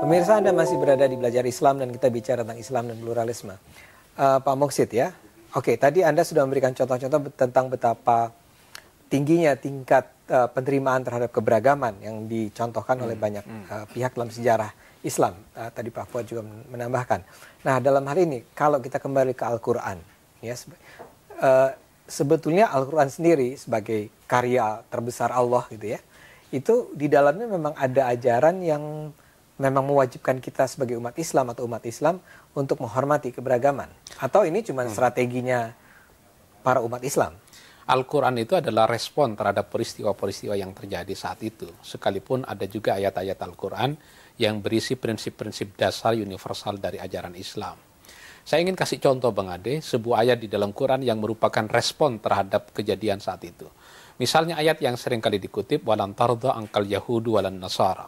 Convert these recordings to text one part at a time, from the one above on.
Pemirsa, Anda masih berada di Belajar Islam dan kita bicara tentang Islam dan pluralisme. Pak Moksid ya. Oke, tadi Anda sudah memberikan contoh-contoh tentang betapa tingginya tingkat penerimaan terhadap keberagaman yang dicontohkan oleh banyak pihak dalam sejarah Islam. Tadi Pak Fuad juga menambahkan. Nah, dalam hal ini kalau kita kembali ke Al-Quran, ya, sebetulnya Al-Quran sendiri sebagai karya terbesar Allah gitu ya, itu di dalamnya memang ada ajaran yang memang mewajibkan kita sebagai umat Islam atau umat Islam untuk menghormati keberagaman. Atau ini cuma strateginya para umat Islam? Al-Quran itu adalah respon terhadap peristiwa-peristiwa yang terjadi saat itu. Sekalipun ada juga ayat-ayat Al-Quran yang berisi prinsip-prinsip dasar universal dari ajaran Islam. Saya ingin kasih contoh Bang Ade, sebuah ayat di dalam Quran yang merupakan respon terhadap kejadian saat itu. Misalnya ayat yang sering kali dikutip, walan tarda angkal yahudu walan nasara.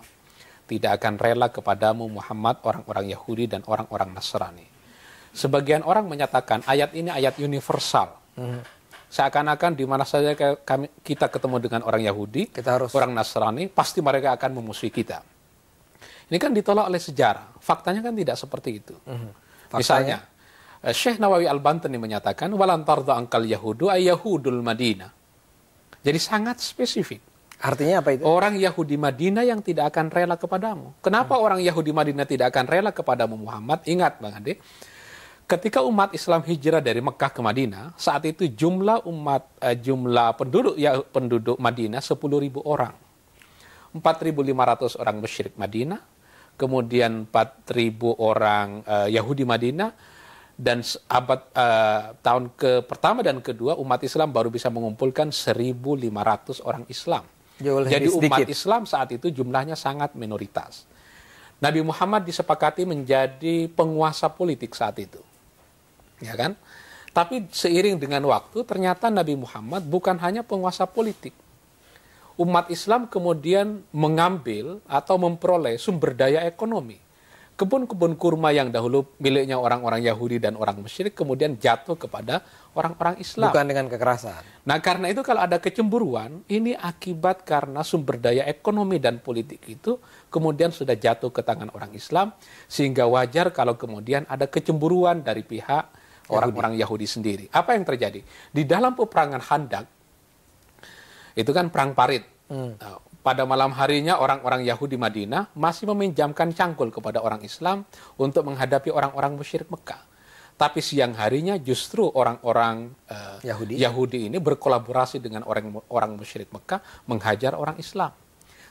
Tidak akan rela kepadamu Muhammad orang-orang Yahudi dan orang-orang Nasrani. Sebagian orang menyatakan ayat ini ayat universal. Seakan-akan di mana saja kita ketemu dengan orang Yahudi, orang Nasrani, pasti mereka akan memusuhi kita. Ini kan ditolak oleh sejarah. Faktanya kan tidak seperti itu. Misalnya, Syekh Nawawi Al-Bantani menyatakan, walan tarda angkal yahudu ay yahudul Madinah. Jadi sangat spesifik. Artinya apa itu? Orang Yahudi Madinah yang tidak akan rela kepadamu. Kenapa orang Yahudi Madinah tidak akan rela kepadamu Muhammad? Ingat Bang Ade, ketika umat Islam hijrah dari Mekah ke Madinah, saat itu jumlah penduduk Madinah 10.000 orang. 4.500 orang musyrik Madinah, kemudian 4.000 orang Yahudi Madinah, dan tahun pertama dan kedua umat Islam baru bisa mengumpulkan 1.500 orang Islam. Jadi umat Islam saat itu jumlahnya sangat minoritas. Nabi Muhammad disepakati menjadi penguasa politik saat itu. Ya kan? Tapi seiring dengan waktu ternyata Nabi Muhammad bukan hanya penguasa politik. Umat Islam kemudian mengambil atau memperoleh sumber daya ekonomi. Kebun-kebun kurma yang dahulu miliknya orang-orang Yahudi dan orang musyrik kemudian jatuh kepada orang-orang Islam. Bukan dengan kekerasan. Nah, karena itu kalau ada kecemburuan, ini akibat karena sumber daya ekonomi dan politik itu kemudian sudah jatuh ke tangan orang Islam, sehingga wajar kalau kemudian ada kecemburuan dari pihak orang-orang Yahudi sendiri. Apa yang terjadi? Di dalam peperangan Khandaq, itu kan perang parit. Pada malam harinya orang-orang Yahudi Madinah masih meminjamkan cangkul kepada orang Islam untuk menghadapi orang-orang musyrik Mekah. Tapi siang harinya justru orang-orang Yahudi ini berkolaborasi dengan orang musyrik Mekah menghajar orang Islam.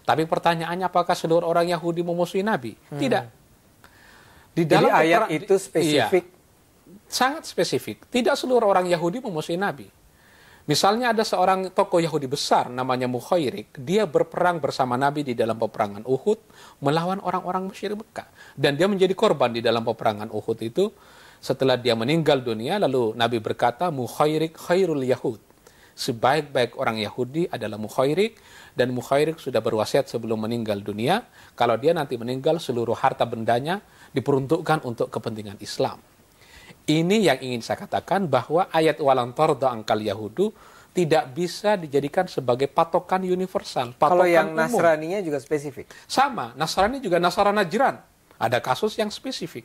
Tapi pertanyaannya, apakah seluruh orang Yahudi memusuhi Nabi? Tidak. Di dalam ayat itu spesifik? Iya, sangat spesifik. Tidak seluruh orang Yahudi memusuhi Nabi. Misalnya ada seorang tokoh Yahudi besar namanya Mukhairik. Dia berperang bersama Nabi di dalam peperangan Uhud melawan orang-orang musyrik Mekah. Dan dia menjadi korban di dalam peperangan Uhud itu. Setelah dia meninggal dunia, lalu Nabi berkata, Mukhairik khairul Yahud. Sebaik-baik orang Yahudi adalah Mukhairik. Dan Mukhairik sudah berwasiat sebelum meninggal dunia, kalau dia nanti meninggal, seluruh harta bendanya diperuntukkan untuk kepentingan Islam. Ini yang ingin saya katakan, bahwa ayat walan tarda angkal yahudu tidak bisa dijadikan sebagai patokan universal. Patokan kalau yang umum. Nasraninya juga spesifik? Sama, Nasrani juga Nasara Najran. Ada kasus yang spesifik.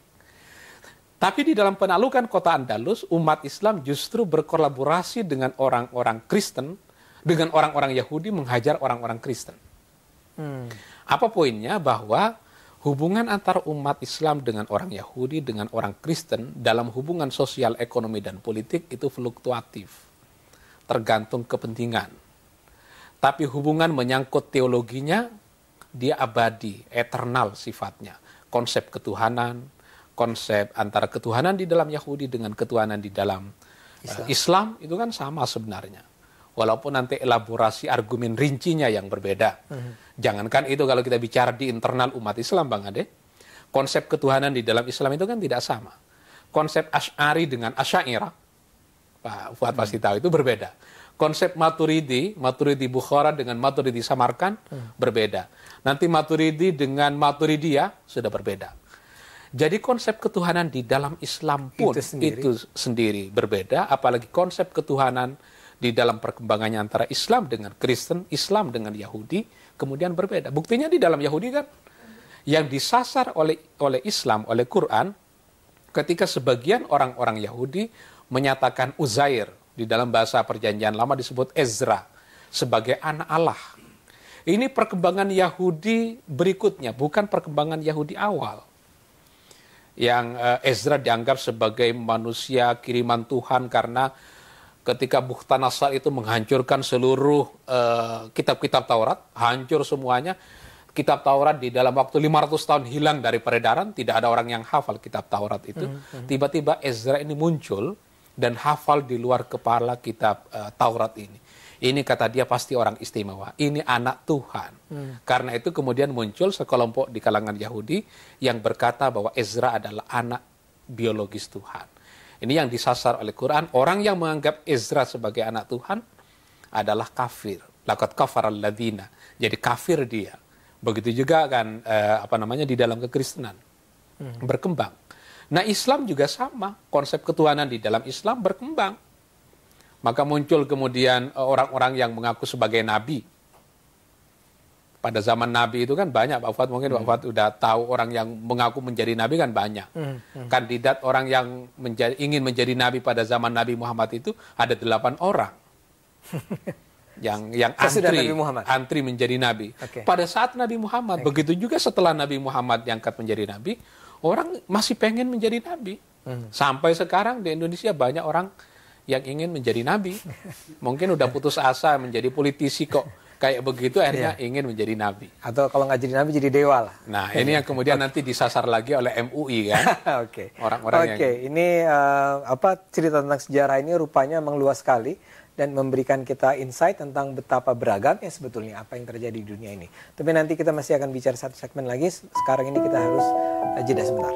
Tapi di dalam penaklukan kota Andalus, umat Islam justru berkolaborasi dengan orang-orang Kristen, dengan orang-orang Yahudi menghajar orang-orang Kristen. Apa poinnya? Bahwa hubungan antara umat Islam dengan orang Yahudi, dengan orang Kristen, dalam hubungan sosial, ekonomi, dan politik itu fluktuatif. Tergantung kepentingan. Tapi hubungan menyangkut teologinya, dia abadi, eternal sifatnya. Konsep ketuhanan, konsep antara ketuhanan di dalam Yahudi dengan ketuhanan di dalam Islam itu kan sama sebenarnya. Walaupun nanti elaborasi argumen rincinya yang berbeda. Jangankan itu, kalau kita bicara di internal umat Islam Bang Ade, konsep ketuhanan di dalam Islam itu kan tidak sama. Konsep Asy'ari dengan Asy'ariyah, Pak Fuad pasti tahu, itu berbeda. Konsep Maturidi Bukhara dengan Maturidi Samarkand berbeda. Nanti Maturidi dengan Maturidiyah sudah berbeda. Jadi konsep ketuhanan di dalam Islam pun itu sendiri berbeda, apalagi konsep ketuhanan di dalam perkembangannya antara Islam dengan Kristen, Islam dengan Yahudi, kemudian berbeda. Buktinya di dalam Yahudi kan, Yang disasar oleh Islam, oleh Quran, ketika sebagian orang-orang Yahudi menyatakan Uzair, di dalam bahasa perjanjian lama disebut Ezra, sebagai anak Allah. Ini perkembangan Yahudi berikutnya, bukan perkembangan Yahudi awal. Yang Ezra dianggap sebagai manusia kiriman Tuhan karena ketika Bukhtanasar itu menghancurkan seluruh kitab-kitab Taurat, hancur semuanya. Kitab Taurat di dalam waktu 500 tahun hilang dari peredaran, tidak ada orang yang hafal kitab Taurat itu. Tiba-tiba Ezra ini muncul dan hafal di luar kepala kitab Taurat ini. Ini kata dia pasti orang istimewa, ini anak Tuhan. Karena itu kemudian muncul sekelompok di kalangan Yahudi yang berkata bahwa Ezra adalah anak biologis Tuhan. Ini yang disasar oleh Quran. Orang yang menganggap Ezra sebagai anak Tuhan adalah kafir. Laqad kafara alladzina. Jadi kafir dia. Begitu juga kan di dalam kekristenan berkembang. Nah, Islam juga sama, konsep ketuhanan di dalam Islam berkembang. Maka muncul kemudian orang-orang yang mengaku sebagai nabi. Pada zaman nabi itu kan banyak, Pak Fuad, mungkin Pak Fuad udah tahu orang yang mengaku menjadi nabi kan banyak. Kandidat orang yang ingin menjadi nabi pada zaman Nabi Muhammad itu ada 8 orang. yang antri menjadi nabi. Pada saat Nabi Muhammad, begitu juga setelah Nabi Muhammad diangkat menjadi nabi, orang masih pengen menjadi nabi. Sampai sekarang di Indonesia banyak orang yang ingin menjadi nabi. Mungkin udah putus asa menjadi politisi kok kayak begitu, akhirnya ingin menjadi nabi. Atau kalau nggak jadi nabi jadi dewa lah. Nah, ini yang kemudian nanti disasar lagi oleh MUI kan. Orang-orang ini cerita tentang sejarah ini rupanya meluas sekali dan memberikan kita insight tentang betapa beragamnya sebetulnya apa yang terjadi di dunia ini. Tapi nanti kita masih akan bicara satu segmen lagi. Sekarang ini kita harus jeda sebentar.